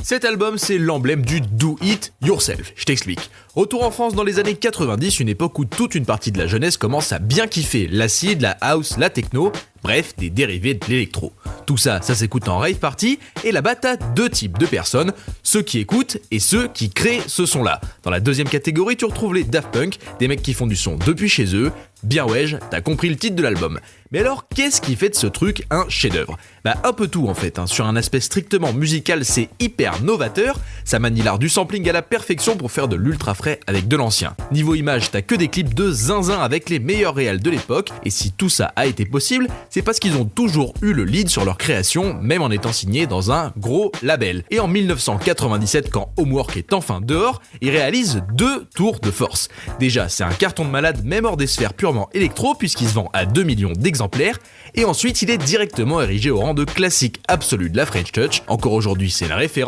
Cet album, c'est l'emblème du do it yourself. Je t'explique. Retour en France dans les années 90, une époque où toute une partie de la jeunesse commence à bien kiffer l'acid, la house, la techno, bref, des dérivés de l'électro. Tout ça, ça s'écoute en rave party, et là-bas t'as deux types de personnes, ceux qui écoutent et ceux qui créent ce son-là. Dans la deuxième catégorie, tu retrouves les Daft Punk, des mecs qui font du son depuis chez eux. Bien ouais, t'as compris le titre de l'album. Mais alors, qu'est-ce qui fait de ce truc un chef-d'œuvre ? Un peu tout en fait. Sur un aspect strictement musical, c'est hyper novateur. Ça manie l'art du sampling à la perfection pour faire de l'ultra frais avec de l'ancien. Niveau image, t'as que des clips de zinzin avec les meilleurs réals de l'époque. Et si tout ça a été possible, c'est parce qu'ils ont toujours eu le lead sur leur création, même en étant signés dans un gros label. Et en 1997, quand Homework est enfin dehors, ils réalisent 2 tours de force. Déjà, c'est un carton de malade, même hors des sphères purement électro, puisqu'il se vend à 2 millions d'exemplaires. Et ensuite, il est directement érigé au rang de classique absolu de la French Touch. Encore aujourd'hui, c'est la référence.